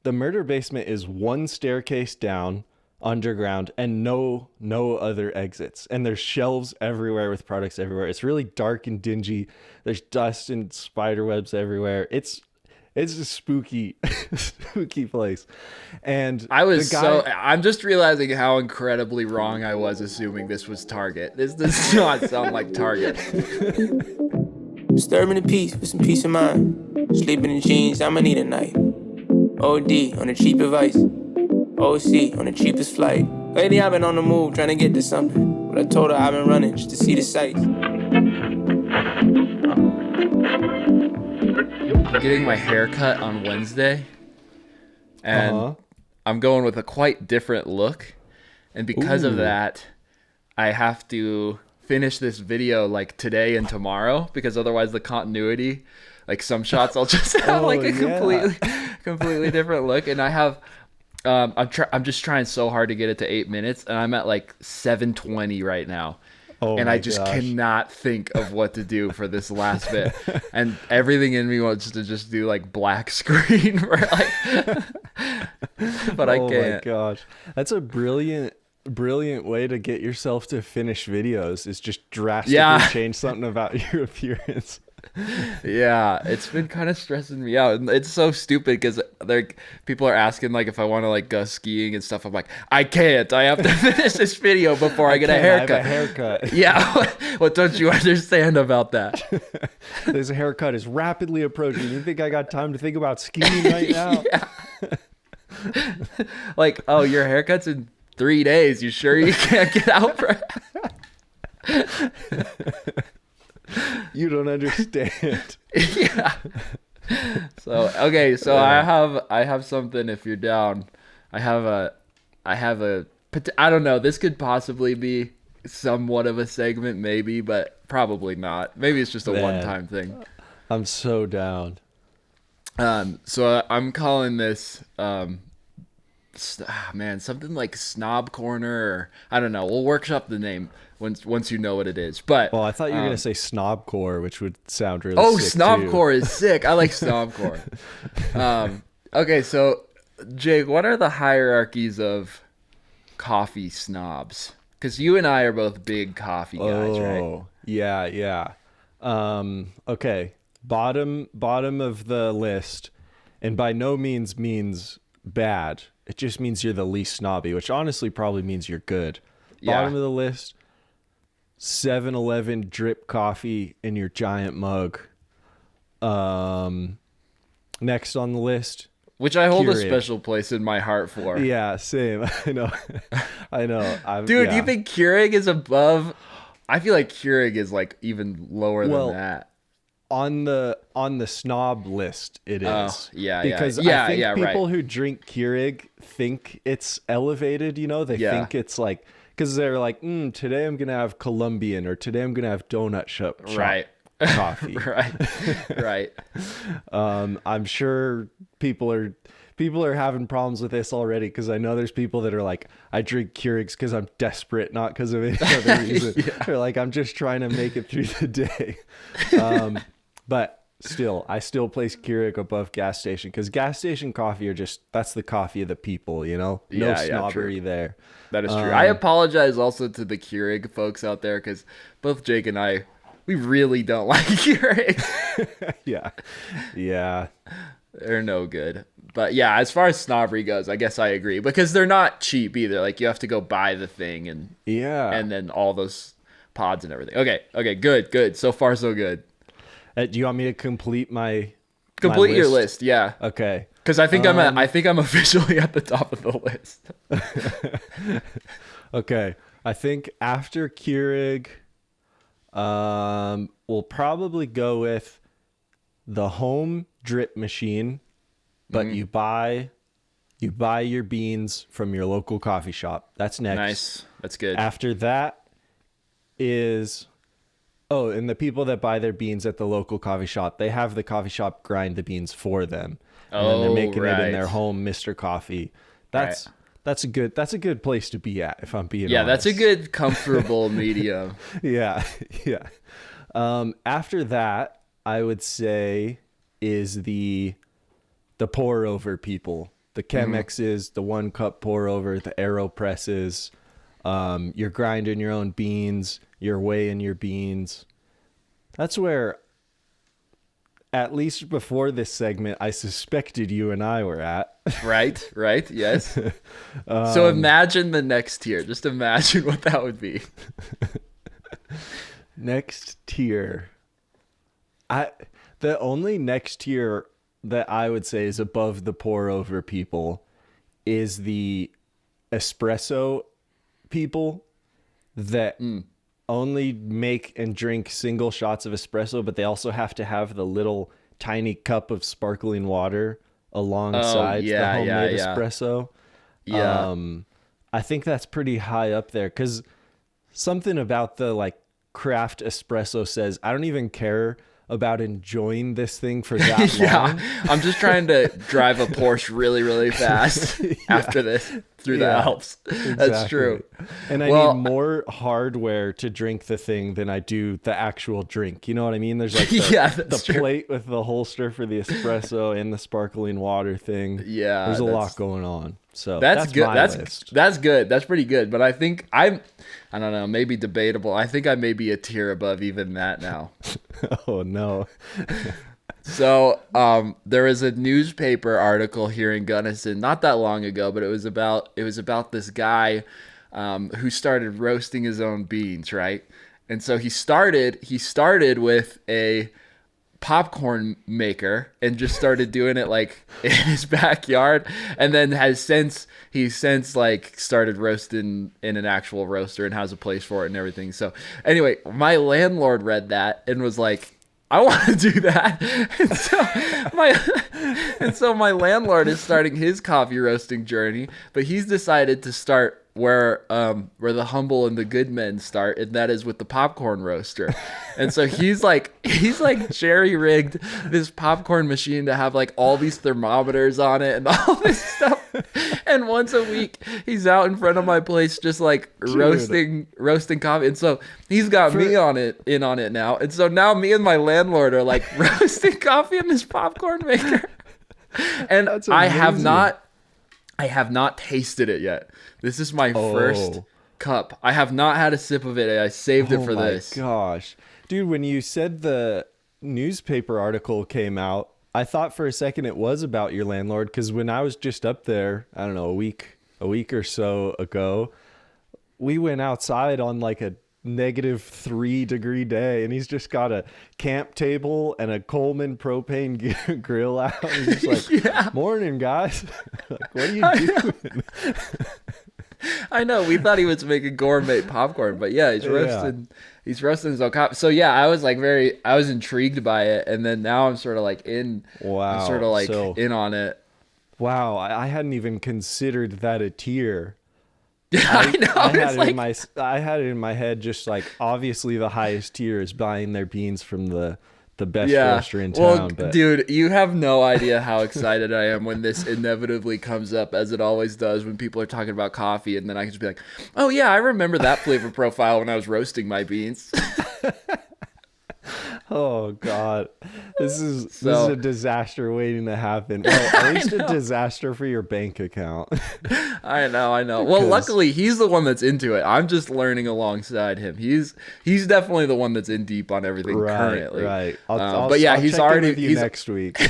the murder basement is one staircase down underground and no other exits, and there's shelves everywhere with products everywhere. It's really dark and dingy. There's dust and spider webs everywhere. It's a spooky spooky place. And I'm just realizing how incredibly wrong I was assuming this was Target. This does not sound like Target. Disturbing the peace with some peace of mind. Sleeping in jeans, I'ma need a night. OD on the cheap advice. OC on the cheapest flight. Lately I've been on the move trying to get to something, but I told her I've been running just to see the sights. I'm getting my hair cut on Wednesday, and I'm going with a quite different look. And because of that, I have to finish this video like today and tomorrow, because otherwise the continuity, like some shots I'll just have completely different look. And I have I'm just trying so hard to get it to 8 minutes, and I'm at like 7:20 right now. And I just cannot think of what to do for this last bit. And everything in me wants to just do like black screen for like but I can't. Oh my gosh. That's a brilliant way to get yourself to finish videos, is just drastically change something about your appearance. Yeah, it's been kind of stressing me out. And it's so stupid because people are asking like if I want to like go skiing and stuff. I'm like, I can't. I have to finish this video before I get a haircut. I have a haircut. Yeah. What don't you understand about that? This haircut is rapidly approaching. You think I got time to think about skiing right now? Yeah. Like, oh, your haircut's in 3 days. You sure you can't get out for You don't understand. Yeah. So okay, so I have something if you're down. I have a I don't know, this could possibly be somewhat of a segment maybe, but probably not. Maybe it's just a one-time thing. I'm so down. So I'm calling this something like Snob Corner, or I don't know. We'll workshop the name once you know what it is. But I thought you were gonna say Snobcore, which would sound really sick Snobcore is sick. I like Snobcore. Okay, so Jake, what are the hierarchies of coffee snobs? Because you and I are both big coffee guys, right? Oh, yeah. Okay, bottom of the list, and by no means bad. It just means you're the least snobby, which honestly probably means you're good. Yeah. Bottom of the list, 7-Eleven drip coffee in your giant mug. Next on the list, which I hold a special place in my heart for. Yeah, same. I know. Dude, do you think Keurig is above? I feel like Keurig is like even lower than that. On the snob list, it is. Because I think people who drink Keurig think it's elevated. You know, they think it's like, because they're like, today I'm gonna have Colombian, or today I'm gonna have donut shop coffee. Right. I'm sure people are having problems with this already, because I know there's people that are like, I drink Keurigs because I'm desperate, not because of any other reason. They're like, I'm just trying to make it through the day. But still, I still place Keurig above gas station, because gas station coffee that's the coffee of the people, you know? No snobbery there. That is true. I apologize also to the Keurig folks out there, because both Jake and I, we really don't like Keurig. Yeah. They're no good. But yeah, as far as snobbery goes, I guess I agree, because they're not cheap either. Like, you have to go buy the thing and then all those pods and everything. Okay, good. So far, so good. Do you want me to complete your list? Yeah. Okay. Because I think I'm officially at the top of the list. Okay. I think after Keurig, we'll probably go with the home drip machine, but you buy your beans from your local coffee shop. That's next. Nice. That's good. After that is and the people that buy their beans at the local coffee shop, they have the coffee shop grind the beans for them. And then they're making it in their home Mr. Coffee. That's a good place to be at, if I'm being honest. Yeah, that's a good comfortable medium. Yeah. After that, I would say is the pour over people. the Chemexes, the 1 cup pour over, the AeroPresses. You're grinding your own beans. You're weighing your beans. That's where, at least before this segment, I suspected you and I were at. Right, yes. So imagine the next tier. Just imagine what that would be. Next tier. The only next tier that I would say is above the pour over people is the espresso people that only make and drink single shots of espresso, but they also have to have the little tiny cup of sparkling water alongside the homemade espresso. Yeah. I think that's pretty high up there, because something about the like craft espresso says, I don't even care about enjoying this thing for that long. I'm just trying to drive a Porsche really, really fast after this through the Alps. Exactly. That's true. And I need more hardware to drink the thing than I do the actual drink. You know what I mean? There's like the plate with the holster for the espresso and the sparkling water thing. Yeah. There's a lot going on. So that's good. List. That's good. That's pretty good. But I think I don't know, maybe debatable. I think I may be a tier above even that now. Oh no. So there was a newspaper article here in Gunnison not that long ago, but it was about this guy who started roasting his own beans, right? And so he started with a popcorn maker and just started doing it like in his backyard, and then he's since like started roasting in an actual roaster and has a place for it and everything. So anyway, my landlord read that and was like, I want to do that. And so my landlord is starting his coffee roasting journey, but he's decided to start where the humble and the good men start, and that is with the popcorn roaster. And so he's like jerry rigged this popcorn machine to have like all these thermometers on it and all this stuff. And once a week he's out in front of my place just like roasting coffee. And so he's got me in on it now. And so now me and my landlord are like roasting coffee in this popcorn maker. And I have not tasted it yet. This is my first cup. I have not had a sip of it. I saved it for this. Oh my gosh. Dude, when you said the newspaper article came out, I thought for a second it was about your landlord, because when I was just up there, I don't know, a week or so ago, we went outside on like a -3 degree day, and he's just got a camp table and a Coleman propane grill out. He's just like, morning guys. Like, what are you doing? I know, we thought he was making gourmet popcorn, but yeah, he's roasting his own coffee. So yeah, I was intrigued by it, and then now I'm sort of like in on it. Wow, I hadn't even considered that a tier. I know. I had it in my head, just like, obviously the highest tier is buying their beans from the best roaster in town. Well, dude, you have no idea how excited I am when this inevitably comes up, as it always does when people are talking about coffee, and then I can just be like, oh yeah, I remember that flavor profile when I was roasting my beans. Oh God, this is a disaster waiting to happen. Well, at least a disaster for your bank account. I know. Well, luckily he's the one that's into it. I'm just learning alongside him. He's definitely the one that's in deep on everything currently. Right. I'll he's already with you next week.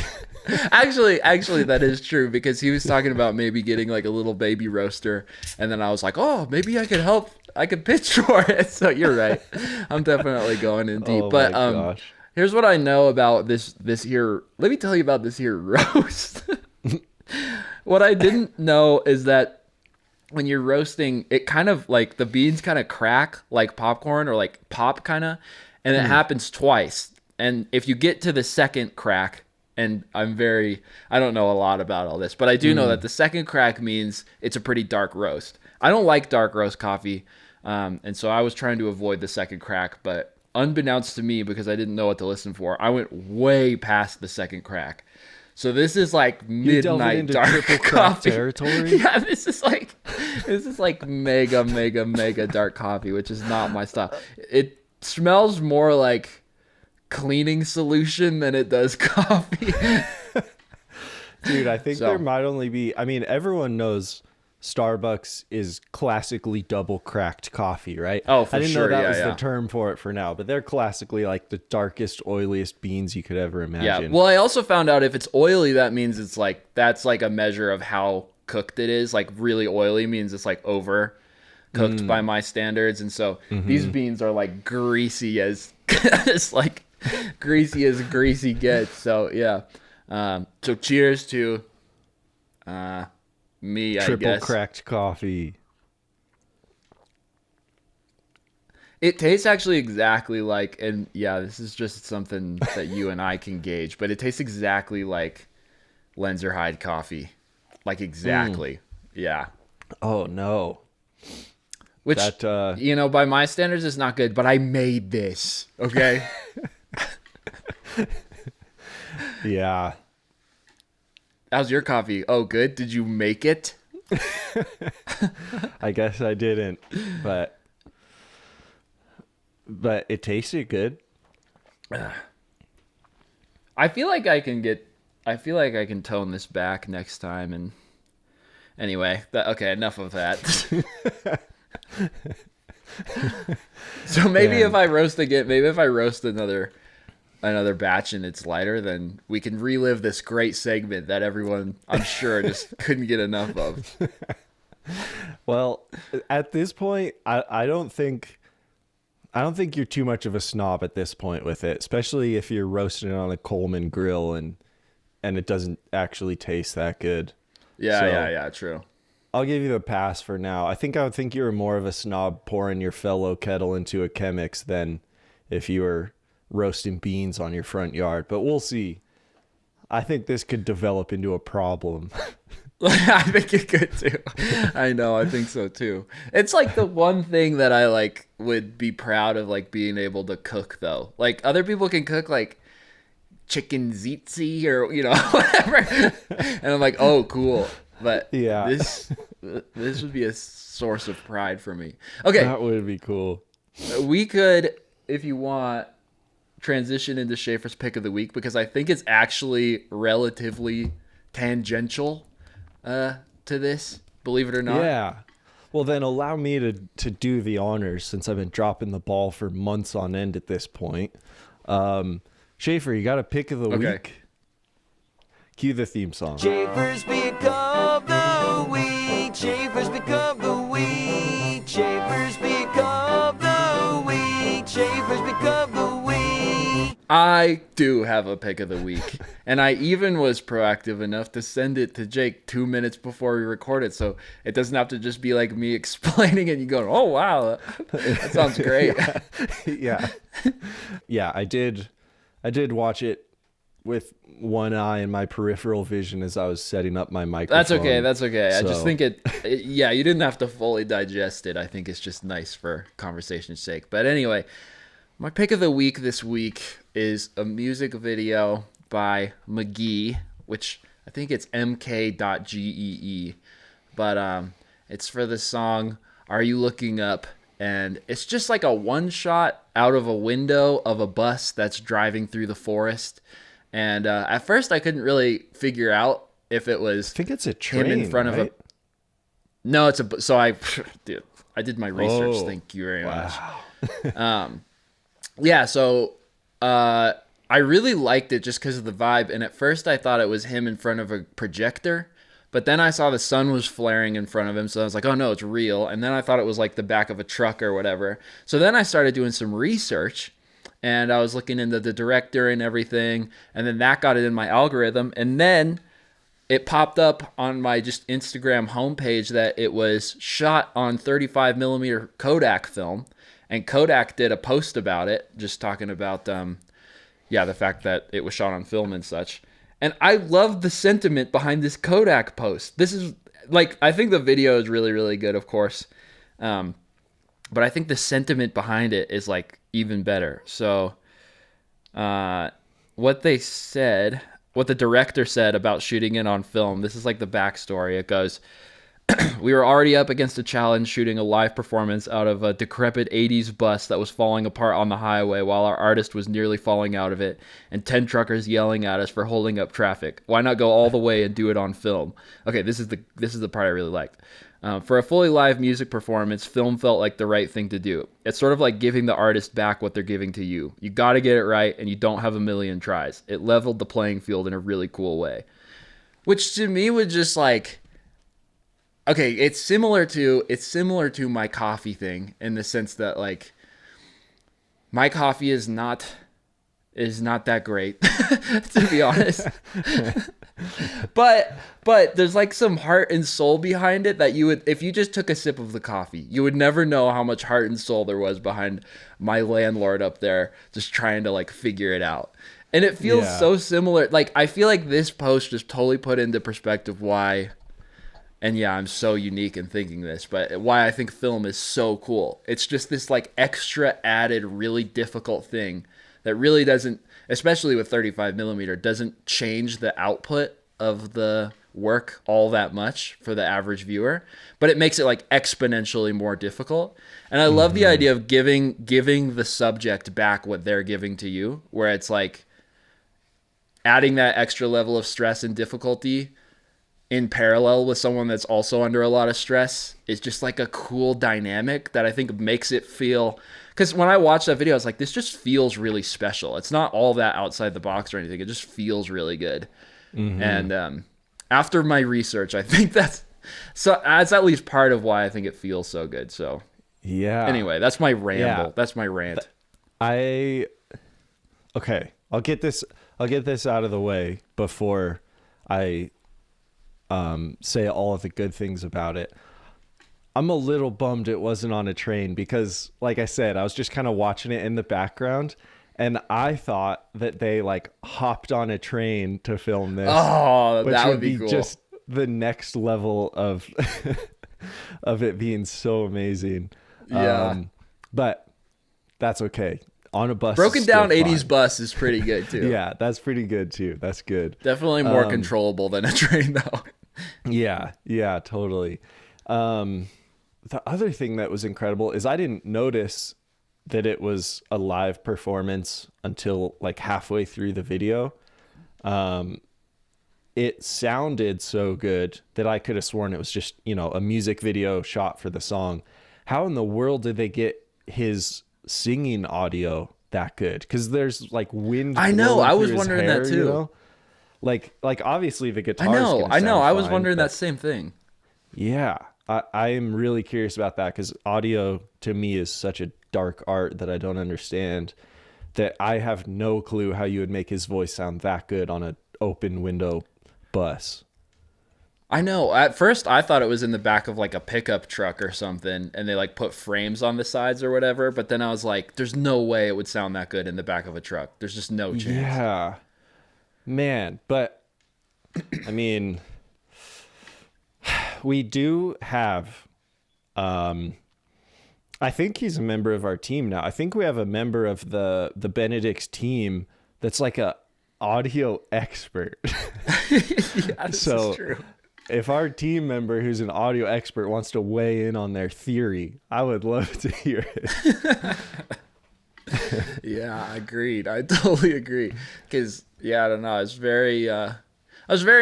Actually, that is true, because he was talking about maybe getting like a little baby roaster, and then I was like, oh, maybe I could help. I could pitch for it. So you're right. I'm definitely going in deep. But gosh. Here's what I know about this here. Let me tell you about this here roast. What I didn't know is that when you're roasting, it kind of like the beans kind of crack like popcorn, or like pop kind of, and it happens twice. And if you get to the second crack, and I don't know a lot about all this, but I do know that the second crack means it's a pretty dark roast. I don't like dark roast coffee. And so I was trying to avoid the second crack, but unbeknownst to me, because I didn't know what to listen for, I went way past the second crack. So this is like midnight dark coffee territory. Yeah, this is like mega dark coffee, which is not my style. It smells more like cleaning solution than it does coffee. Dude, I think So- there might only be, I mean, everyone knows Starbucks is classically double cracked coffee, right? Oh, for I didn't sure. know that Yeah, was yeah. the term for it for now, but they're classically like the darkest, oiliest beans you could ever Yeah. imagine. Well, I also found out if it's oily, that means it's like, that's like a measure of how cooked it is. Like really oily means it's like over cooked by my standards. And so these beans are like greasy as, it's like greasy as greasy gets. So yeah. So cheers to, me, I Triple guess. cracked coffee. It tastes actually exactly like, and yeah, this is just something that you and I can gauge, but it tastes exactly like Lenzerheide coffee. Like exactly. Yeah. Oh, no. Which, That, you know, by my standards, is not good, but I made this. Okay. Yeah. How's your coffee? Oh, good. Did you make it? I guess I didn't, but it tasted good. I feel like I can tone this back next time. And anyway, okay, enough of that. So maybe Man. if I roast again, maybe if I roast another batch and it's lighter, then we can relive this great segment that everyone, I'm sure, just couldn't get enough of. Well, at this point, I don't think you're too much of a snob at this point with it, especially if you're roasting it on a Coleman grill and it doesn't actually taste that good. Yeah, So- yeah, true. I'll give you the pass for now. I would think you were more of a snob pouring your fellow kettle into a Chemex than if you were roasting beans on your front yard, but we'll see. I think this could develop into a problem. I think it could too. I know, I think so too. It's like the one thing that I like would be proud of, like being able to cook though. Like other people can cook like chicken ziti or you know whatever, and I'm like, oh cool. But Yeah. this would be a source of pride for me. Okay, That would be cool. we could, if you want, transition into Schaefer's pick of the week because I think it's actually relatively tangential to this, believe it or not. Yeah. Well, then allow me to do the honors since I've been dropping the ball for months on end at this point. Schaefer, you got a pick of the Okay. week? Cue the theme song. Schaefer's pick of the week. Schaefer's pick of the week. Schaefer's pick of the week. Schaefer's pick of the week. I do have a pick of the week. And I even was proactive enough to send it to Jake 2 minutes before we recorded. So it doesn't have to just be like me explaining it and you go, oh, wow, that sounds great. Yeah. Yeah, I did watch it with one eye in my peripheral vision as I was setting up my microphone. That's okay. I just So- think yeah, you didn't have to fully digest it. I think it's just nice for conversation's sake. But anyway, my pick of the week this week is a music video by McGee, which I think it's mk.gee. But it's for the song Are You Looking Up? And it's just like a one shot out of a window of a bus that's driving through the forest. And at first I couldn't really figure out if it was I think it's a train, him in front of right? No, it's a. So I did my research. Oh, Thank you very wow. much. Yeah. So I really liked it just because of the vibe. And at first I thought it was him in front of a projector, but then I saw the sun was flaring in front of him, so I was like, oh no, it's real. And then I thought it was like the back of a truck or whatever. So then I started doing some research. And I was looking into the director and everything, and then that got it in my algorithm. And then it popped up on my just Instagram homepage that it was shot on 35 millimeter Kodak film. And Kodak did a post about it, just talking about, the fact that it was shot on film and such. And I love the sentiment behind this Kodak post. This is, like, I think the video is really, really good, of course. But I think the sentiment behind it is, like, even better. So what the director said about shooting it on film, this is like the backstory. It goes, We were already up against a challenge shooting a live performance out of a decrepit 80s bus that was falling apart on the highway while our artist was nearly falling out of it, and 10 truckers yelling at us for holding up traffic. Why not go all the way and do it on film? Okay, this is the part I really liked. For a fully live music performance, film felt like the right thing to do. It's sort of like giving the artist back what they're giving to you. You got to get it right, and you don't have a million tries. It leveled the playing field in a really cool way. Which to me would just like... Okay, it's similar to my coffee thing in the sense that like my coffee is not that great to be honest. but there's like some heart and soul behind it that you would, if you just took a sip of the coffee, you would never know how much heart and soul there was behind my landlord up there just trying to like figure it out. And it feels so similar. Like I feel like this post just totally put into perspective why. And yeah, I'm so unique in thinking this, but why I think film is so cool. It's just this like extra added, really difficult thing that really doesn't, especially with 35 millimeter, doesn't change the output of the work all that much for the average viewer, but it makes it like exponentially more difficult. And I love the idea of giving the subject back what they're giving to you, where it's like adding that extra level of stress and difficulty in parallel with someone that's also under a lot of stress is just like a cool dynamic that I think makes it feel, because when I watched that video, I was like, this just feels really special. It's not all that outside the box or anything. It just feels really good. And after my research, I think that's at least part of why I think it feels so good. So yeah. Anyway, that's my ramble. Yeah. That's my rant. Okay. I'll get this out of the way before I say all of the good things about it. I'm a little bummed it wasn't on a train because, like I said, I was just kind of watching it in the background, and I thought that they like hopped on a train to film this. Oh, that would be cool. Just the next level of of it being so amazing. Yeah, but that's okay. On a bus, broken down 80s bus is pretty good too. Yeah, that's pretty good too. That's good. Definitely more controllable than a train though. Yeah, totally. The other thing that was incredible is I didn't notice that it was a live performance until like halfway through the video. It sounded so good that I could have sworn it was just, a music video shot for the song. How in the world did they get his singing audio that good? Because there's like wind. I know. I was wondering that too. Like obviously the guitar. I know. I was wondering that same thing. Yeah, I am really curious about that because audio to me is such a dark art that I don't understand. That I have no clue how you would make his voice sound that good on an open window bus. I know. At first, I thought it was in the back of like a pickup truck or something, and they like put frames on the sides or whatever. But then I was like, "There's no way it would sound that good in the back of a truck. There's just no chance." Yeah, man. But I mean, we do have. I think he's a member of our team now. I think we have a member of the Benedicts team that's like a audio expert. Yeah, this is true. If our team member who's an audio expert wants to weigh in on their theory, I would love to hear it. Yeah, agreed. I totally agree. Because, I don't know. I was very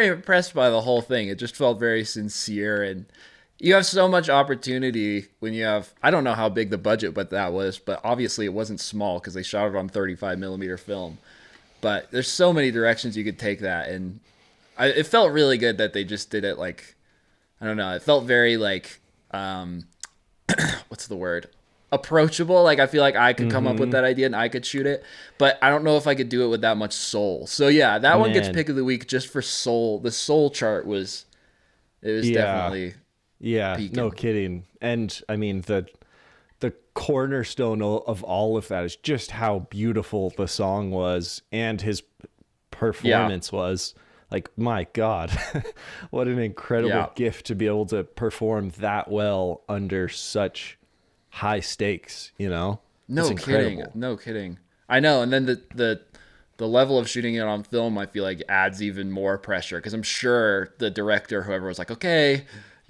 impressed by the whole thing. It just felt very sincere. And you have so much opportunity when you have, I don't know how big the budget but that was, but obviously it wasn't small because they shot it on 35 millimeter film. But there's so many directions you could take that. And it felt really good that they just did it like, I don't know. It felt very like, what's the word? Approachable. Like I feel like I could come up with that idea and I could shoot it, but I don't know if I could do it with that much soul. So yeah, that one gets pick of the week just for soul. The soul chart was definitely peaking. No kidding. And I mean the cornerstone of all of that is just how beautiful the song was and his performance was. Like, my God, what an incredible gift to be able to perform that well under such high stakes, No kidding. I know. And then the level of shooting it on film, I feel like adds even more pressure because I'm sure the director, whoever was like, okay,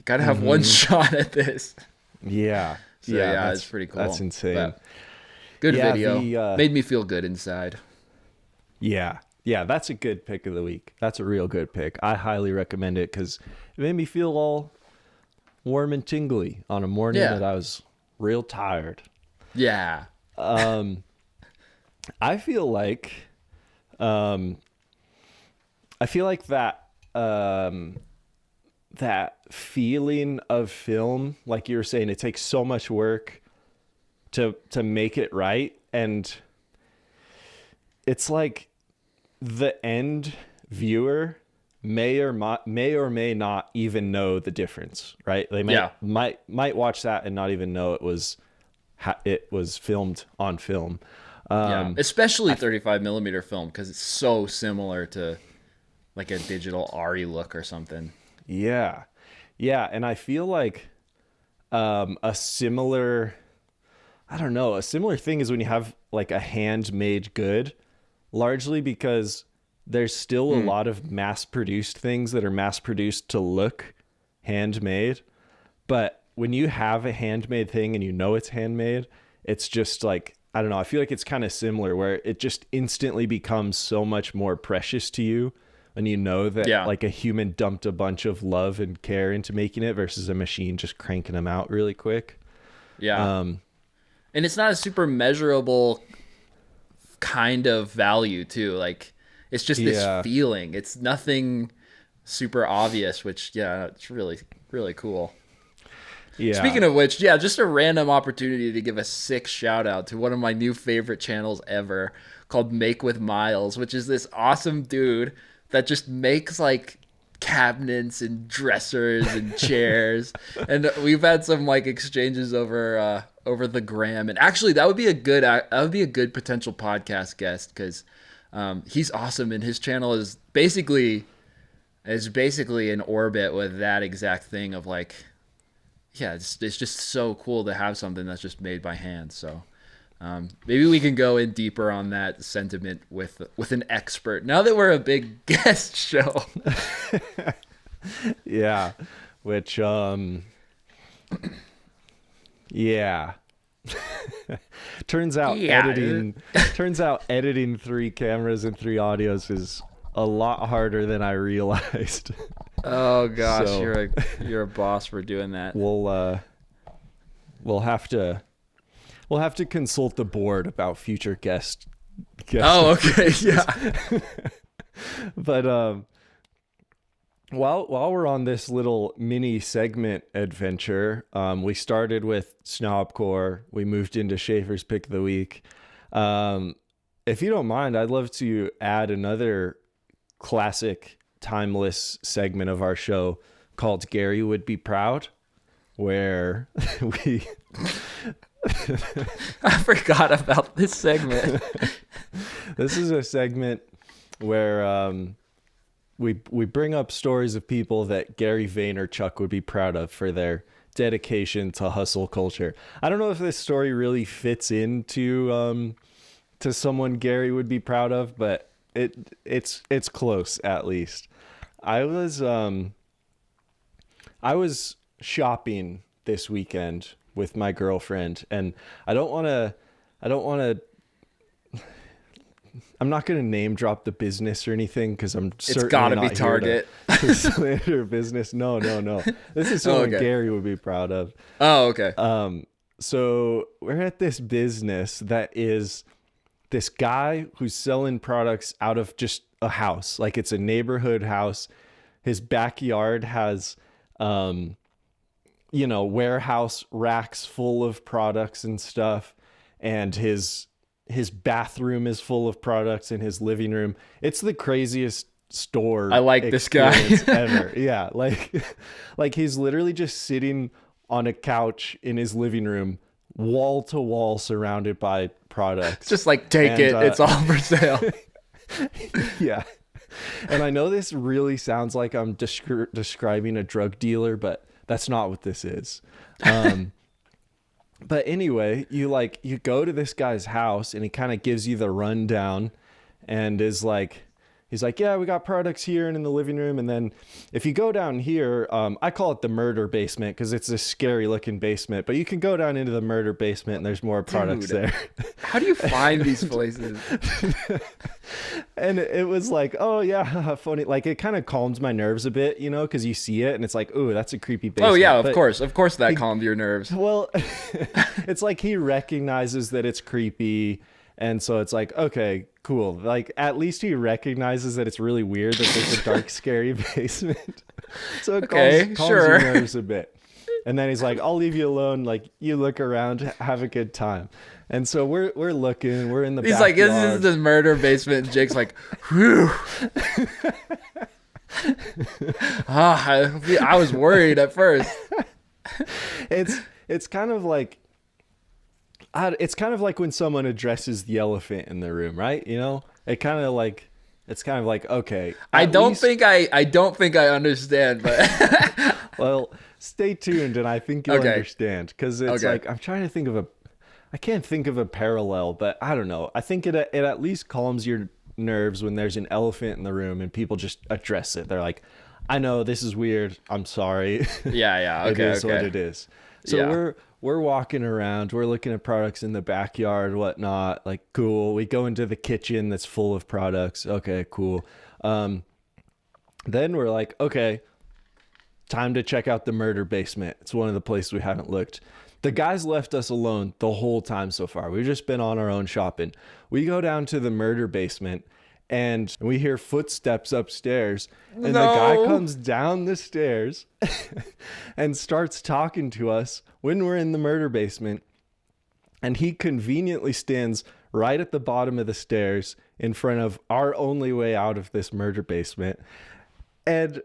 Gotta have one shot at this. Yeah. So yeah, it's pretty cool. That's insane. But good video. The, Made me feel good inside. Yeah. Yeah, that's a good pick of the week. That's a real good pick. I highly recommend it because it made me feel all warm and tingly on a morning that I was real tired. Yeah. I feel like that feeling of film, like you were saying, it takes so much work to make it right, and it's like the end viewer may or may not even know the difference, right? They might watch that and not even know it was filmed on film. Especially 35 millimeter film, because it's so similar to like a digital ARRI look or something. Yeah, and I feel like a similar thing is when you have like a handmade good, largely because there's still a lot of mass-produced things that are mass-produced to look handmade. But when you have a handmade thing and you know it's handmade, it's just like, I don't know, I feel like it's kind of similar where it just instantly becomes so much more precious to you when you know that like a human dumped a bunch of love and care into making it versus a machine just cranking them out really quick. Yeah. And it's not a super measurable kind of value too. Like, it's just this feeling. It's nothing super obvious, which, it's really, really cool. Yeah. Speaking of which, just a random opportunity to give a sick shout out to one of my new favorite channels ever called Make with Miles, which is this awesome dude that just makes like cabinets and dressers and chairs. And we've had some like exchanges over the gram. And actually that would be a good potential podcast guest, because he's awesome, and his channel is basically in orbit with that exact thing of like, it's just so cool to have something that's just made by hand. So maybe we can go in deeper on that sentiment with an expert now that we're a big guest show. Yeah, which turns out editing 3 cameras and 3 audios is a lot harder than I realized. Oh gosh, so, you're a boss for doing that. We'll have to consult the board about future guest. Oh, okay, yeah. But while we're on this little mini segment adventure, we started with Snobcore. We moved into Schaefer's Pick of the Week. If you don't mind, I'd love to add another classic, timeless segment of our show called Gary Would Be Proud, where we... I forgot about this segment. This is a segment where we bring up stories of people that Gary Vaynerchuk would be proud of for their dedication to hustle culture. I don't know if this story really fits into to someone Gary would be proud of, but it's close at least. I was shopping this weekend with my girlfriend, and I'm not going to name drop the business or anything, because it's gotta be Target. To slander business. No. This is something Gary would be proud of. Oh, okay. So we're at this business that is this guy who's selling products out of just a house. Like, it's a neighborhood house. His backyard has, warehouse racks full of products and stuff. And his bathroom is full of products in his living room. It's the craziest store. I like this guy ever. Yeah. Like he's literally just sitting on a couch in his living room, wall to wall, surrounded by products. Just like, take it. It's all for sale. Yeah. And I know this really sounds like I'm describing a drug dealer, but that's not what this is. But anyway, you go to this guy's house, and he kind of gives you the rundown, and is like, he's like, yeah, we got products here and in the living room. And then if you go down here, I call it the murder basement because it's a scary looking basement, but you can go down into the murder basement and there's more products there. How do you find these places? And it was like, oh yeah, funny. Like it kind of calms my nerves a bit, you know, because you see it and it's like, oh, that's a creepy basement. Oh yeah, of course that calmed your nerves. Well, it's like he recognizes that it's creepy, and so it's like, okay, cool. Like at least he recognizes that it's really weird that there's a dark, scary basement. So it calms your nerves a bit. And then he's like, I'll leave you alone. Like you look around, have a good time. And so we're looking, we're in the He's backyard. like, this is the murder basement. And Jake's like, whew. I was worried at first. It's kind of like when someone addresses the elephant in the room, right? You know, it's kind of like, okay. I don't think I understand, but well, stay tuned, and I think you'll understand because it's like I'm trying to think of I can't think of a parallel, but I don't know. I think it at least calms your nerves when there's an elephant in the room and people just address it. They're like, I know this is weird. I'm sorry. Yeah. Okay. It is what it is. So we're walking around. We're looking at products in the backyard, whatnot. Like, cool. We go into the kitchen that's full of products. Okay, cool. Then we're like, okay, time to check out the murder basement. It's one of the places we haven't looked. The guys left us alone the whole time so far. We've just been on our own shopping. We go down to the murder basement and we hear footsteps upstairs. And the guy comes down the stairs and starts talking to us when we're in the murder basement. And he conveniently stands right at the bottom of the stairs in front of our only way out of this murder basement. And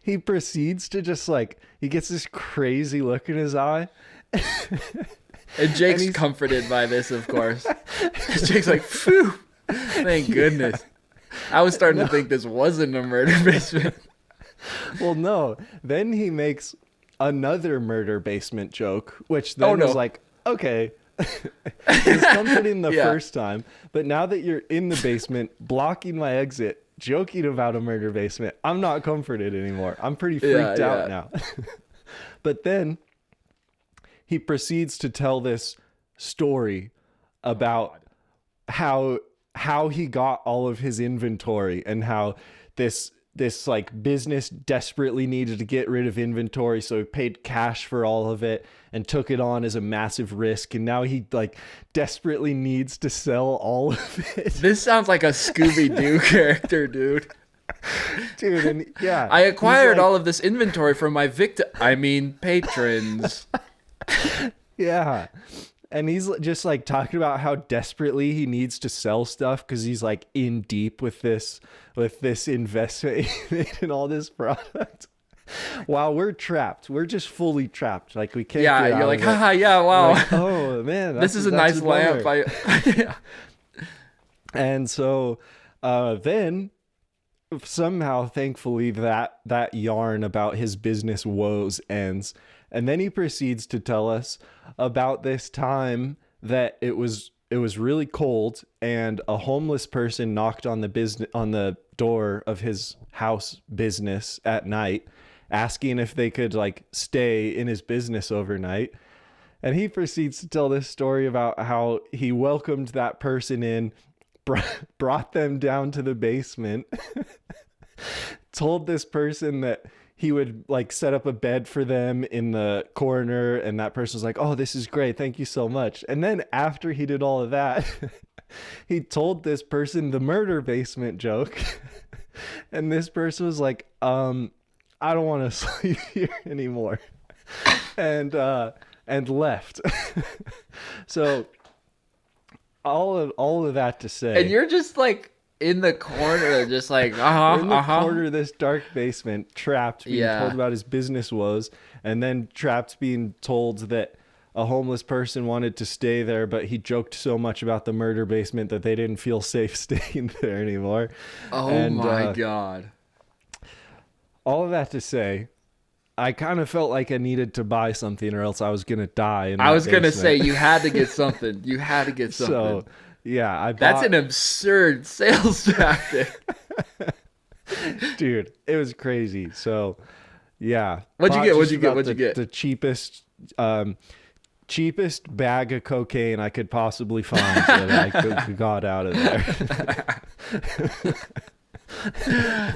he proceeds to just like, he gets this crazy look in his eye. And Jake's comforted by this, of course. Jake's like, phew, thank goodness. I was starting to think this wasn't a murder basement. Well, no. Then he makes another murder basement joke, which then was like, okay. He's comforting the first time, but now that you're in the basement, blocking my exit, joking about a murder basement, I'm not comforted anymore. I'm pretty freaked out now. But then he proceeds to tell this story about how he got all of his inventory and how this like business desperately needed to get rid of inventory, so he paid cash for all of it and took it on as a massive risk, and now he like desperately needs to sell all of it. This sounds like a Scooby-Doo character, dude. Dude, and yeah. I acquired all of this inventory from my patrons. Yeah. And he's just like talking about how desperately he needs to sell stuff because he's like in deep with this investment in all this product. While we're trapped, we're just fully trapped. Like we can't. Yeah, get you're out like, of it. haha, yeah, wow. Like, oh man, this is a nice lamp. Yeah. And so then somehow, thankfully, that yarn about his business woes ends. And then he proceeds to tell us about this time that it was really cold and a homeless person knocked on the door of his house business at night, asking if they could like stay in his business overnight. And he proceeds to tell this story about how he welcomed that person in, brought them down to the basement, told this person that he would like set up a bed for them in the corner, and that person was like, oh, this is great, thank you so much. And then after he did all of that, he told this person the murder basement joke. And this person was like, I don't want to sleep here anymore. And left. So all of that to say, and you're just like in the corner, just like corner of this dark basement, trapped, being told about his business woes, and then trapped being told that a homeless person wanted to stay there, but he joked so much about the murder basement that they didn't feel safe staying there anymore. Oh my God. All of that to say, I kind of felt like I needed to buy something or else I was going to die. I was going to say, you had to get something. You had to get something. So Yeah, I bought... That's an absurd sales tactic. Dude, it was crazy. So, yeah. What'd you get? The cheapest bag of cocaine I could possibly find that I got out of there.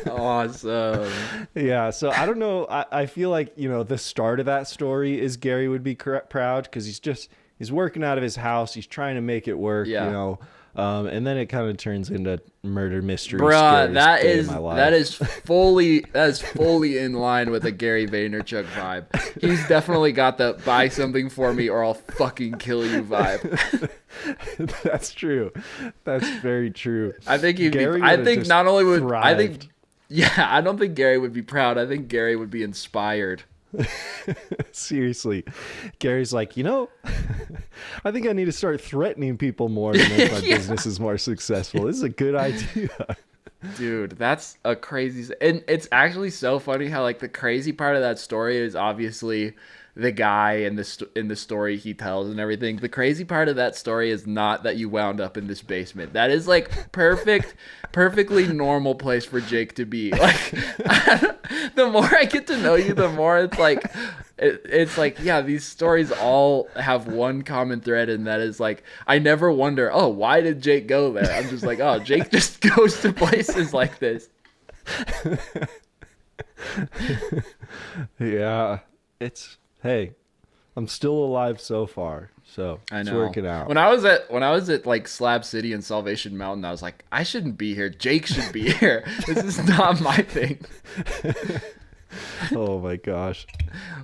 Awesome. Yeah, so I don't know. I feel like, the start of that story is Gary would be proud because he's working out of his house. He's trying to make it work, and then it kind of turns into murder mystery. Bruh, that is fully in line with a Gary Vaynerchuk vibe. He's definitely got the buy something for me or I'll fucking kill you vibe. That's true. That's very true. I think I don't think Gary would be proud. I think Gary would be inspired. Seriously, Gary's like, I think I need to start threatening people more to make my businesses more successful. This is a good idea. Dude, that's a crazy... And it's actually so funny how, like, the crazy part of that story is obviously the guy in the story he tells and everything. The crazy part of that story is not that you wound up in this basement. That is, like, perfectly normal place for Jake to be. Like, the more I get to know you, the more it's like, yeah, these stories all have one common thread, and that is, like, I never wonder, oh, why did Jake go there? I'm just like, oh, Jake just goes to places like this. Yeah, hey, I'm still alive so far, so it's working out. When I was at like Slab City and Salvation Mountain, I was like, I shouldn't be here. Jake should be here. This is not my thing. Oh my gosh.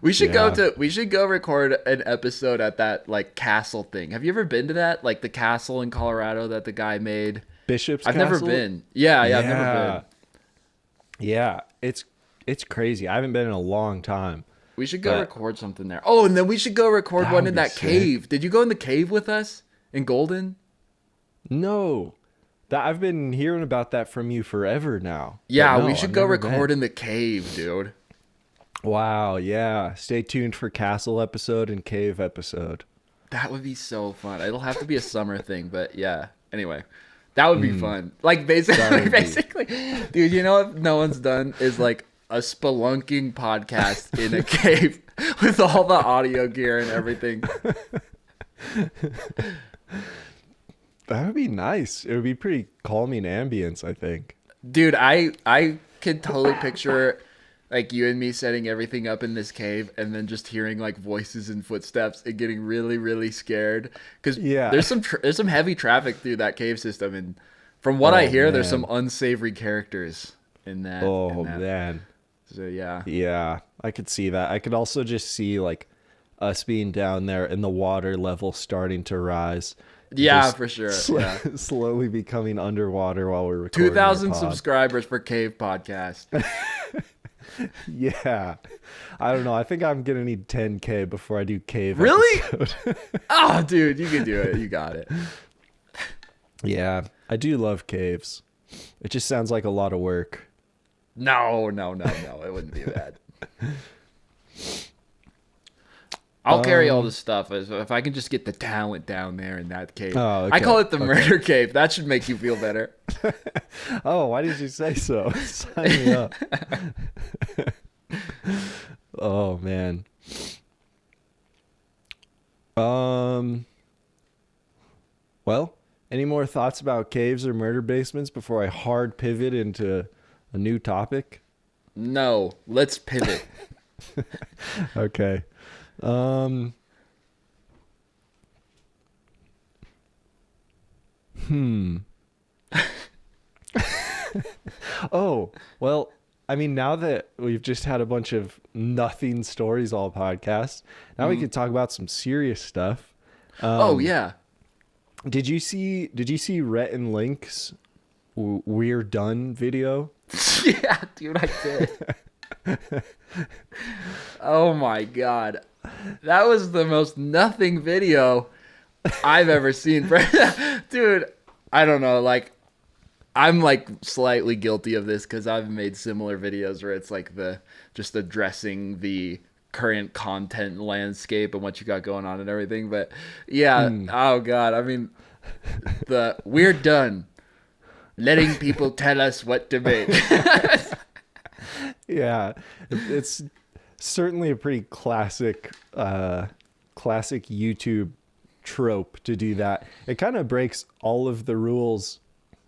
We should go record an episode at that like castle thing. Have you ever been to that? Like the castle in Colorado that the guy made? Bishop's I've Castle? never been. Yeah, I've never been. Yeah, it's crazy. I haven't been in a long time. We should go record something there. Oh, and then we should go record one in that cave. Did you go in the cave with us in Golden? No. I've been hearing about that from you forever now. Yeah, we should go record in the cave, dude. Wow, yeah. Stay tuned for castle episode and cave episode. That would be so fun. It'll have to be a summer thing, but yeah. Anyway, that would be fun. Like basically, dude, you know what no one's done is like a spelunking podcast in a cave with all the audio gear and everything. That would be nice. It would be pretty calming ambience, I think. Dude, I could totally picture like you and me setting everything up in this cave and then just hearing like voices and footsteps and getting really, really scared. Because there's some heavy traffic through that cave system. And from what I hear, there's some unsavory characters in that. Man. So, yeah. Yeah, I could see that. I could also just see like us being down there and the water level starting to rise. Yeah, just for sure. Slowly becoming underwater while we're recording. 2,000 subscribers for Cave Podcast. Yeah. I don't know. I think I'm going to need 10K before I do Cave. Really? Oh, dude, you can do it. You got it. Yeah, I do love caves. It just sounds like a lot of work. No. It wouldn't be bad. I'll carry all this stuff if I can just get the talent down there in that cave. Oh, okay. I call it the murder cave. That should make you feel better. Oh, why did you say so? Sign me up. Oh, man. Well, any more thoughts about caves or murder basements before I hard pivot into a new topic? No, let's pivot. Okay. Oh, well, I mean, now that we've just had a bunch of nothing stories all podcast, now we can talk about some serious stuff. Oh yeah. Did you see Rhett and Link's "We're Done" video? Yeah, dude, I did. Oh my god. That was the most nothing video I've ever seen. Dude, I don't know, like I'm like slightly guilty of this because I've made similar videos where it's like just addressing the current content landscape and what you got going on and everything. But yeah, oh god, I mean, we're done letting people tell us what to make. Yeah, it's certainly a pretty classic YouTube trope to do that. It kind of breaks all of the rules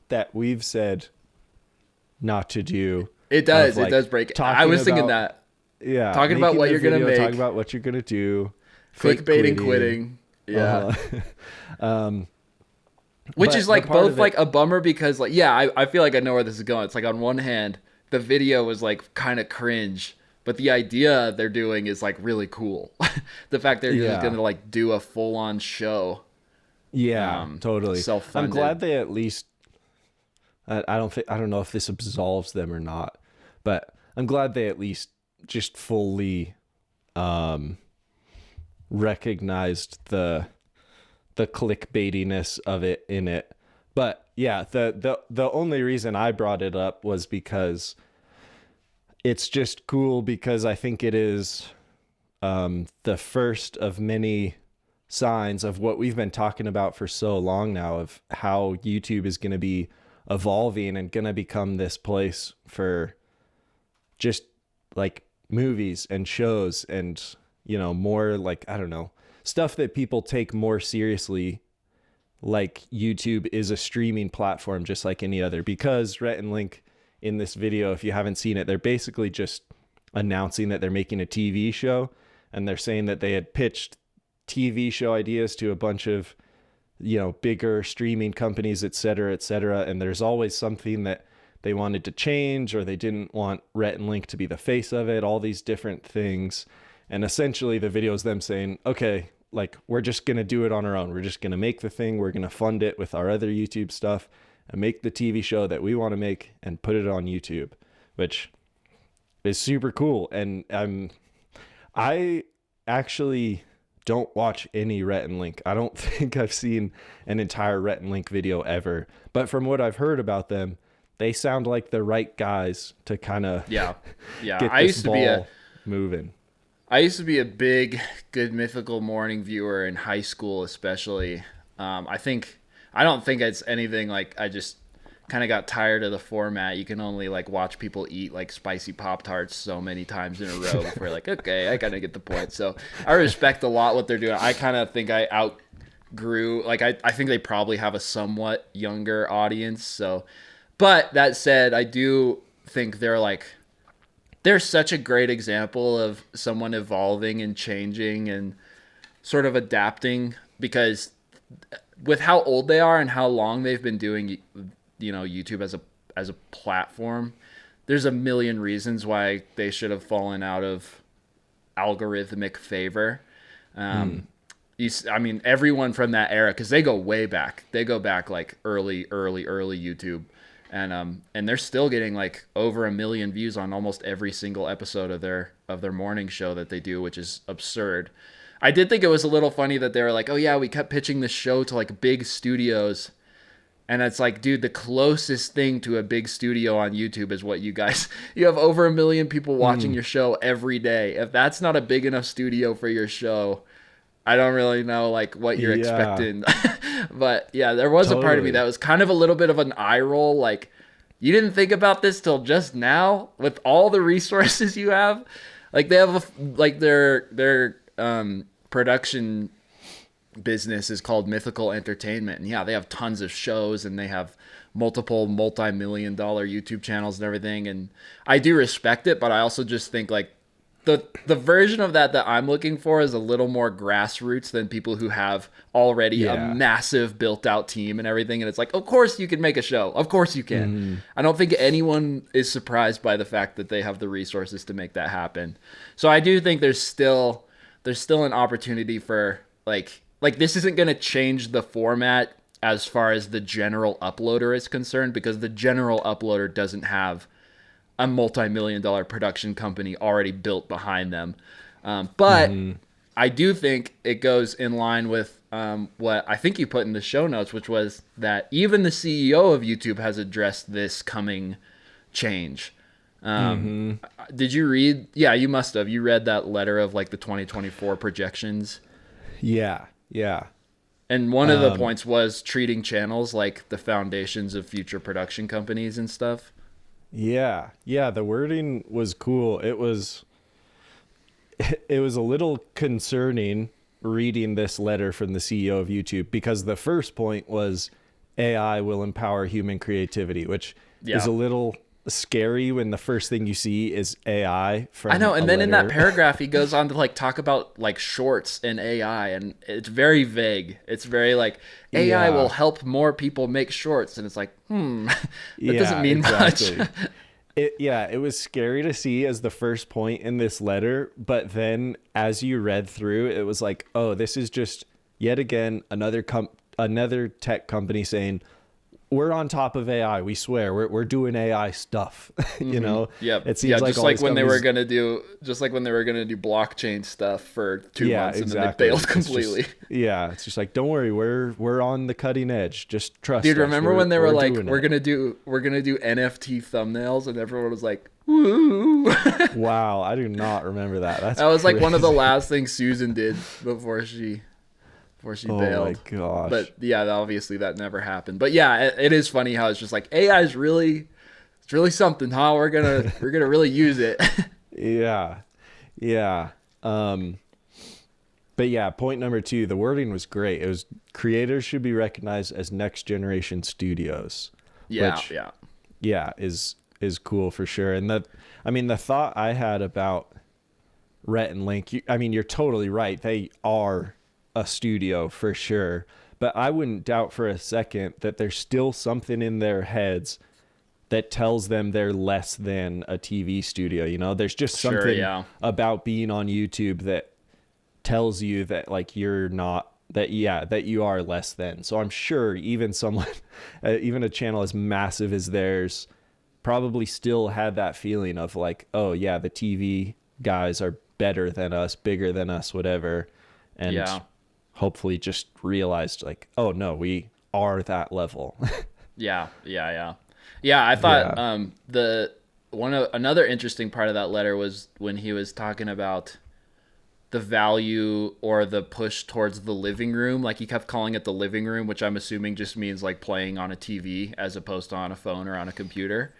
that we've said not to do. It does. It does break. I was thinking that. Yeah. Talking about what you're going to make. Talking about what you're going to do. Clickbaiting, quitting. Yeah. Which is like both like a bummer because like, yeah, I feel like I know where this is going. It's like on one hand, the video was like kind of cringe, but the idea they're doing is like really cool. The fact they're just going to like do a full on show. Yeah, totally. Self-funded. I'm glad they at least, I don't know if this absolves them or not, but I'm glad they at least just fully recognized the clickbaitiness of it in it. But yeah, the only reason I brought it up was because it's just cool, because I think it is the first of many signs of what we've been talking about for so long now, of how YouTube is going to be evolving and going to become this place for just like movies and shows and, you know, more like, I don't know, stuff that people take more seriously. Like YouTube is a streaming platform just like any other, because Rhett and Link in this video, if you haven't seen it, they're basically just announcing that they're making a TV show, and they're saying that they had pitched TV show ideas to a bunch of, you know, bigger streaming companies, et cetera, and there's always something that they wanted to change, or they didn't want Rhett and Link to be the face of it, all these different things. And essentially the video is them saying, okay, like, we're just going to do it on our own. We're just going to make the thing. We're going to fund it with our other YouTube stuff and make the TV show that we want to make and put it on YouTube, which is super cool. And I actually don't watch any Rhett and Link. I don't think I've seen an entire Rhett and Link video ever. But from what I've heard about them, they sound like the right guys to kind of get this ball moving. I used to be a big Good Mythical Morning viewer in high school, especially. I don't think it's anything like, I just kind of got tired of the format. You can only like watch people eat like spicy Pop-Tarts so many times in a row before like, okay, I kind of get the point. So I respect a lot what they're doing. I kind of think I outgrew, like I think they probably have a somewhat younger audience. So, but that said, I do think they're such a great example of someone evolving and changing and sort of adapting, because with how old they are and how long they've been doing, you know, YouTube as a platform, there's a million reasons why they should have fallen out of algorithmic favor. I mean, everyone from that era, because they go way back. They go back like early YouTube. And they're still getting like over 1 million views on almost every single episode of their morning show that they do, which is absurd. I did think it was a little funny that they were like, oh yeah, we kept pitching this show to like big studios. And it's like, dude, the closest thing to a big studio on YouTube is what you have over 1 million people watching your show every day. If that's not a big enough studio for your show, I don't really know like what you're expecting. But yeah, there was a part of me that was kind of a little bit of an eye roll. Like, you didn't think about this till just now with all the resources you have. Like, they have their production business is called Mythical Entertainment. And yeah, they have tons of shows and they have multiple multi-million-dollar YouTube channels and everything. And I do respect it, but I also just think like, the version of that I'm looking for is a little more grassroots than people who have already a massive built out team and everything. And it's like, of course you can make a show. Of course you can. I don't think anyone is surprised by the fact that they have the resources to make that happen. So I do think there's still an opportunity for like this isn't going to change the format as far as the general uploader is concerned, because the general uploader doesn't have a multi-million-dollar production company already built behind them. But I do think it goes in line with what I think you put in the show notes, which was that even the CEO of YouTube has addressed this coming change. Did you read? Yeah, you must have. You read that letter of like the 2024 projections? Yeah. And one of the points was treating channels like the foundations of future production companies and stuff. Yeah. Yeah. The wording was cool. It was a little concerning reading this letter from the CEO of YouTube, because the first point was AI will empower human creativity, which is a little scary when the first thing you see is AI from I know, and then letter. in that paragraph he goes on to like talk about like shorts and AI, and it's very vague. It's very like AI will help more people make shorts, and it's like that doesn't mean much. It was scary to see as the first point in this letter, but then as you read through, it was like, oh, this is just yet again another tech company saying, we're on top of AI. We swear we're doing AI stuff. You know? Yeah. It seems like just like when they were gonna do blockchain stuff for 2 months and then they bailed completely. It's just like, don't worry, we're on the cutting edge. Just trust Dude, us. remember when they were like, we're gonna do NFT thumbnails, and everyone was like, woo. Wow, I do not remember that. That was like one of the last things Susan did before she bailed. Oh my gosh. But yeah, obviously that never happened. But yeah, it is funny how it's just like AI is really something, huh? We're gonna really use it. Yeah. But yeah, point number 2, the wording was great. It was creators should be recognized as next generation studios. Which, is cool for sure. And the thought I had about Rhett and Link, you're totally right. They are a studio for sure, but I wouldn't doubt for a second that there's still something in their heads that tells them they're less than a TV studio. You know, there's just something about being on YouTube that tells you that like you're not, that you are less than. So I'm sure even someone, even a channel as massive as theirs, probably still had that feeling of like, oh yeah, the TV guys are better than us, bigger than us, whatever. And hopefully just realized like, oh no, we are that level. Yeah. I thought another interesting part of that letter was when he was talking about the value or the push towards the living room. Like he kept calling it the living room, which I'm assuming just means like playing on a TV as opposed to on a phone or on a computer.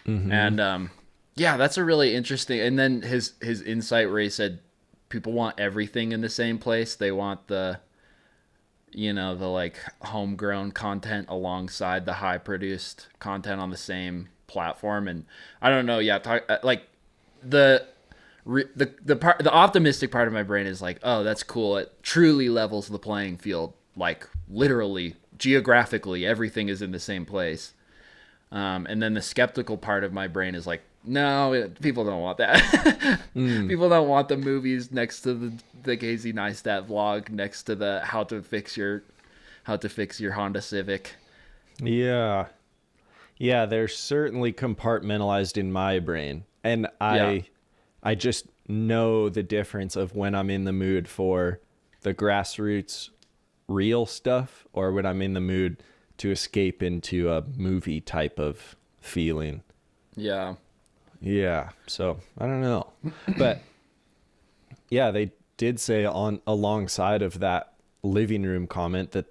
Mm-hmm. And that's a really interesting. And then his insight where he said people want everything in the same place. They want the like homegrown content alongside the high produced content on the same platform. And I don't know. Yeah. Like the optimistic part of my brain is like, oh, that's cool. It truly levels the playing field. Like literally geographically, everything is in the same place. And then the skeptical part of my brain is like, no, people don't want that. People don't want the movies next to the Casey Neistat vlog, next to the how to fix your Honda Civic. Yeah, they're certainly compartmentalized in my brain, and I just know the difference of when I'm in the mood for the grassroots real stuff or when I'm in the mood to escape into a movie type of feeling. Yeah, so I don't know. But yeah, they did say alongside of that living room comment that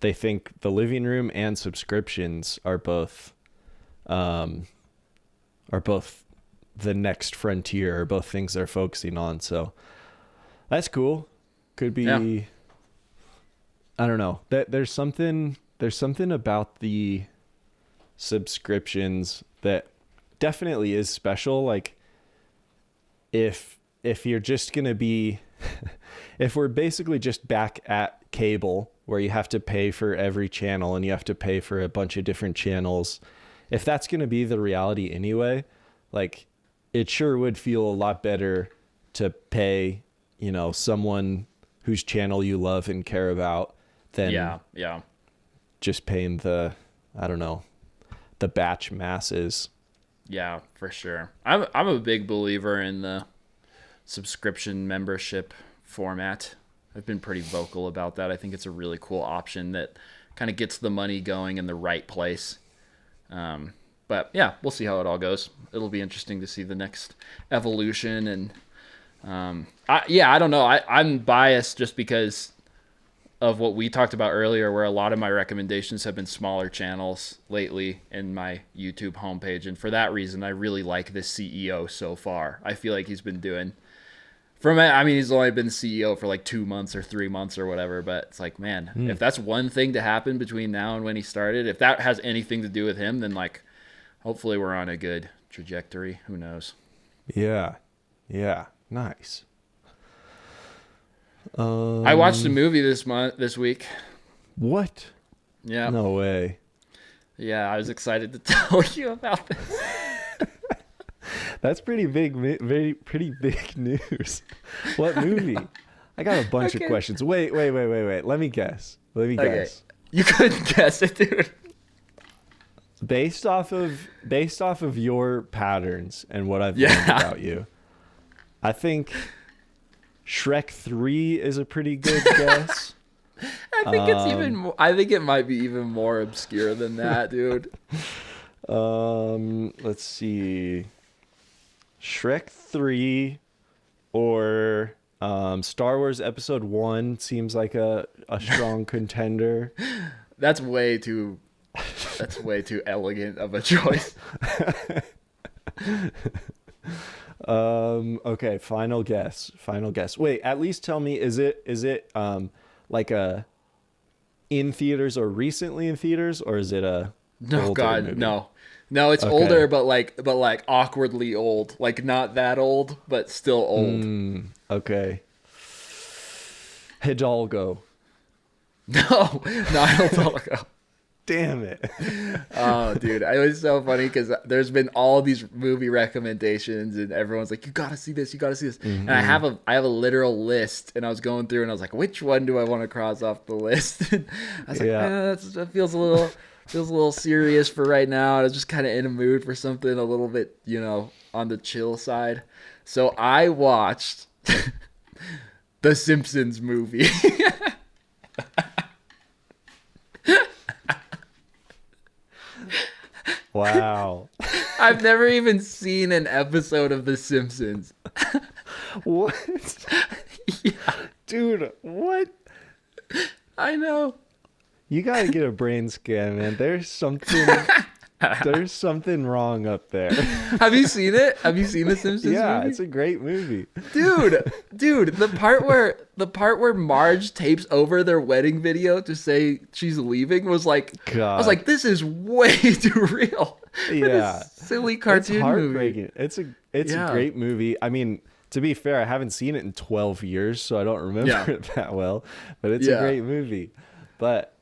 they think the living room and subscriptions are both the next frontier, or both things they're focusing on. So that's cool. Could be I don't know. There's something about the subscriptions that definitely is special. Like if you're just going to be if we're basically just back at cable where you have to pay for every channel and you have to pay for a bunch of different channels, if that's going to be the reality anyway, like it sure would feel a lot better to pay, someone whose channel you love and care about than just paying the batch masses. Yeah, for sure. I'm a big believer in the subscription membership format. I've been pretty vocal about that. I think it's a really cool option that kind of gets the money going in the right place. But yeah, we'll see how it all goes. It'll be interesting to see the next evolution. And I don't know. I'm biased just because of what we talked about earlier, where a lot of my recommendations have been smaller channels lately in my YouTube homepage. And for that reason, I really like this CEO so far. I feel like he's been doing he's only been CEO for like 2 months or 3 months or whatever, but it's like, man, if that's one thing to happen between now and when he started, if that has anything to do with him, then like, hopefully we're on a good trajectory. Who knows? Yeah. Nice. I watched a movie this week. What? Yeah. No way. Yeah, I was excited to tell you about this. That's pretty big, pretty big news. What movie? I got a bunch of questions. Wait. Let me guess. Guess. You couldn't guess it, dude. Based off of your patterns and what I've learned about you, I think Shrek 3 is a pretty good guess. I think it might be even more obscure than that, dude. Let's see. Shrek 3 or Star Wars Episode 1 seems like a strong contender. That's way too elegant of a choice. Okay, final guess. Wait, at least tell me, is it like a in theaters or recently in theaters, or is it a movie? No, it's older, but like awkwardly old, like not that old, but still old. Okay. Hidalgo. No, not Hidalgo. Damn it. Oh, dude, it was so funny because there's been all these movie recommendations and everyone's like, you gotta see this. And I have a literal list, and I was going through and I was like, which one do I want to cross off the list? I was like, that feels a little serious for right now. I was just kind of in a mood for something a little bit, on the chill side. So I watched the Simpsons movie. Wow. I've never even seen an episode of The Simpsons. What? Yeah. Dude, what? I know. You gotta get a brain scan, man. There's something wrong up there. Have you seen it? Have you seen The Simpsons movie? It's a great movie. Dude, the part where Marge tapes over their wedding video to say she's leaving was like, God. I was like, this is way too real. Yeah. Silly cartoon it's heartbreaking. movie. It's a great movie. I mean, to be fair, I haven't seen it in 12 years, so I don't remember it that well, but it's a great movie. But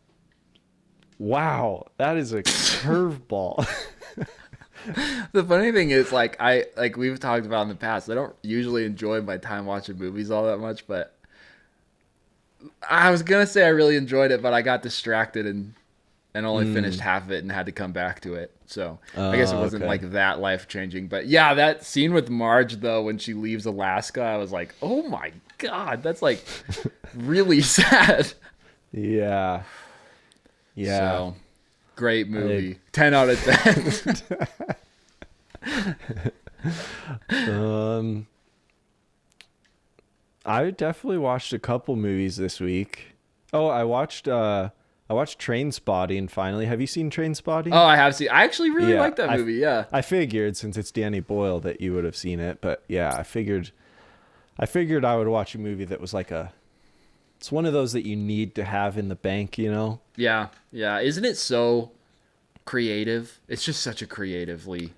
wow, that is a curveball. The funny thing is, like we've talked about in the past, I don't usually enjoy my time watching movies all that much, but I was gonna say I really enjoyed it, but I got distracted and only finished half of it and had to come back to it. So I guess it wasn't like that life changing. But yeah, that scene with Marge though, when she leaves Alaska, I was like, oh my God, that's like really sad. Yeah. So, great movie. 10 out of 10. I definitely watched a couple movies this week. Oh, I watched Trainspotting finally. Have you seen Trainspotting? Oh, I have seen. I actually really like that movie. Yeah. I figured, since it's Danny Boyle, that you would have seen it, but yeah, I figured I would watch a movie that was like it's one of those that you need to have in the bank, Yeah. Yeah. Isn't it so creative? It's just such a creatively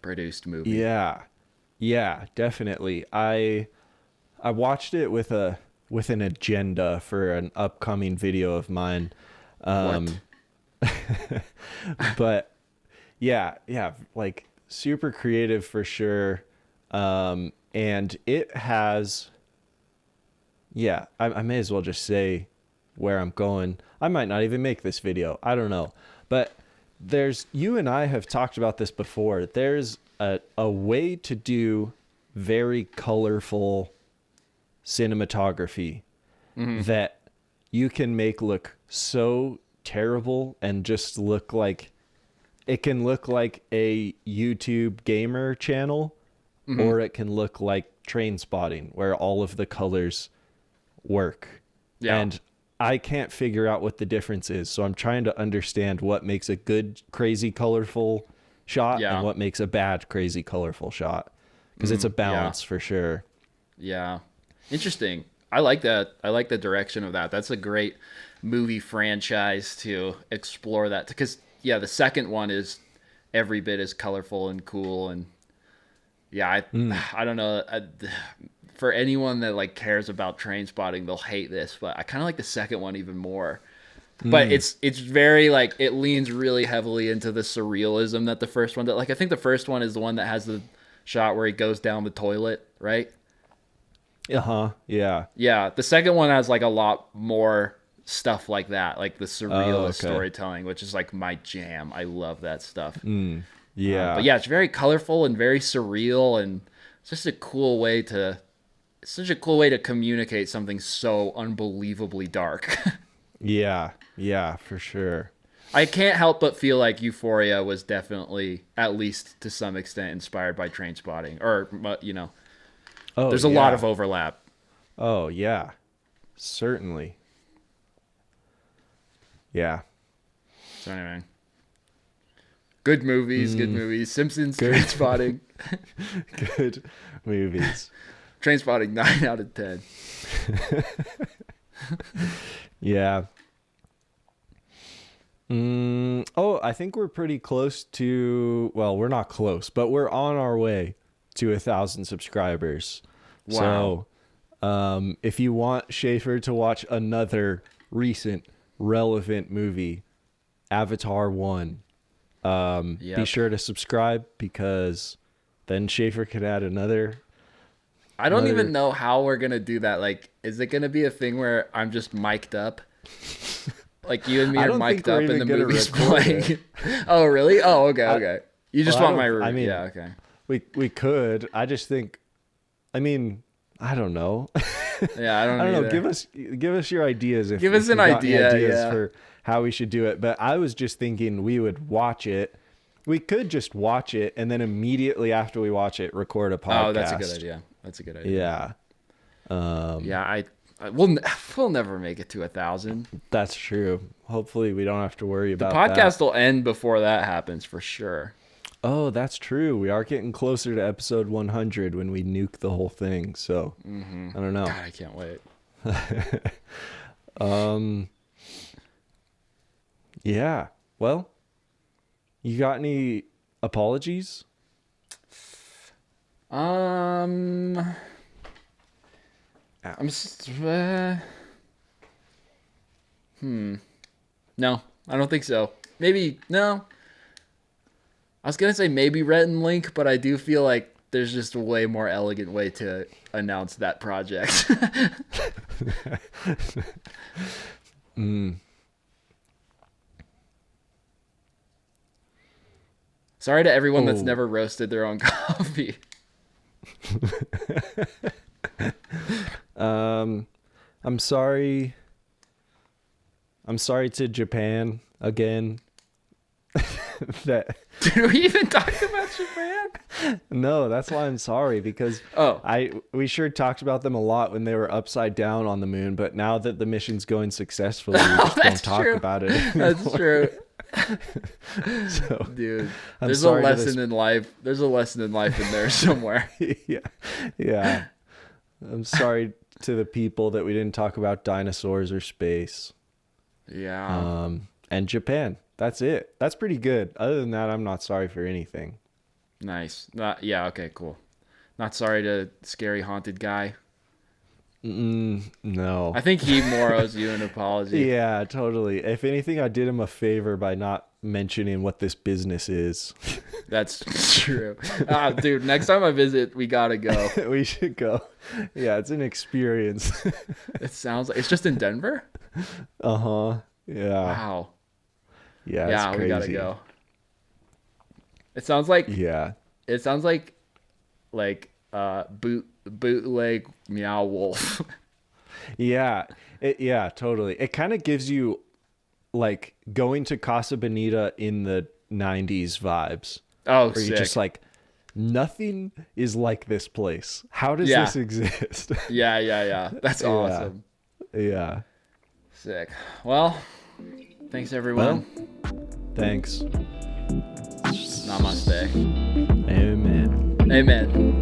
produced movie. Yeah. Yeah, definitely. I watched it with an agenda for an upcoming video of mine. But yeah, like super creative for sure. And it has, I may as well just say where I'm going. I might not even make this video. I don't know. But you and I have talked about this before. There's a way to do very colorful cinematography that you can make look so terrible and just look like it can look like a YouTube gamer channel, or it can look like Trainspotting, where all of the colors work. Yeah. And I can't figure out what the difference is. So I'm trying to understand what makes a good, crazy, colorful shot and what makes a bad, crazy, colorful shot. Because it's a balance for sure. Yeah. Interesting. I like that. I like the direction of that. That's a great movie franchise to explore that. Because, the second one is every bit as colorful and cool. And, I don't know. For anyone that like cares about Train Spotting, they'll hate this, but I kind of like the second one even more. But it's very like it leans really heavily into the surrealism that the first one did. Like I think the first one is the one that has the shot where he goes down the toilet, right? Yeah. Yeah. The second one has like a lot more stuff like that, like the surrealist storytelling, which is like my jam. I love that stuff. Yeah. But it's very colorful and very surreal, and it's just a cool way to. It's such a cool way to communicate something so unbelievably dark. Yeah, for sure. I can't help but feel like Euphoria was definitely, at least to some extent, inspired by Train Spotting. Or, there's a lot of overlap. Oh, yeah. Certainly. Yeah. So anyway. Good movies. Simpsons, Train Spotting. Good movies. Train Spotting, 9 out of 10. Yeah. I think we're pretty close to, well, we're not close, but we're on our way to 1,000 subscribers. Wow. So, if you want Schaefer to watch another recent relevant movie, Avatar 1, be sure to subscribe, because then Schaefer can add another. I don't even know how we're going to do that. Like, is it going to be a thing where I'm just mic'd up? Like, you and me are mic'd up and the movie's playing? Oh, really? Oh, okay. You just want my... yeah, okay. We could. I just think... I mean, I don't know. Yeah, I don't know. Give us your ideas. Give us an idea for how we should do it. But I was just thinking we would watch it. We could just watch it, and then immediately after we watch it, record a podcast. Oh, that's a good idea. Yeah. We'll never make it to 1,000. That's true. Hopefully we don't have to worry about the podcast will end before that happens for sure. Oh, that's true. We are getting closer to episode 100 when we nuke the whole thing. So I don't know. God, I can't wait. Yeah. Well, you got any apologies? No, I don't think so. Maybe, no. I was going to say maybe Rhett and Link, but I do feel like there's just a way more elegant way to announce that project. Sorry to everyone that's never roasted their own coffee. I'm sorry. I'm sorry to Japan again. Did we even talk about Japan? No, that's why I'm sorry, because we sure talked about them a lot when they were upside down on the moon, but now that the mission's going successfully, we just don't talk about it anymore. That's true. So, dude, there's a lesson in life. There's a lesson in life in there somewhere. Yeah. I'm sorry to the people that we didn't talk about dinosaurs or space. Yeah. And Japan. That's it. That's pretty good. Other than that, I'm not sorry for anything. Nice. Okay, cool. Not sorry to Scary Haunted Guy. No. I think he more owes you an apology. Yeah, totally. If anything, I did him a favor by not mentioning what this business is. That's true. Dude, next time I visit, we gotta go. We should go. Yeah, it's an experience. It sounds like it's just in Denver? Uh-huh. Yeah. Wow. Yeah, it's crazy. We gotta go. It sounds like bootleg Meow Wolf. Yeah, totally. It kind of gives you like going to Casa Bonita in the 90s vibes. Oh, where you're just like, nothing is like this place. How does this exist? Yeah. That's awesome. Yeah. Sick. Well, thanks everyone. Thanks. Namaste. Amen. Amen.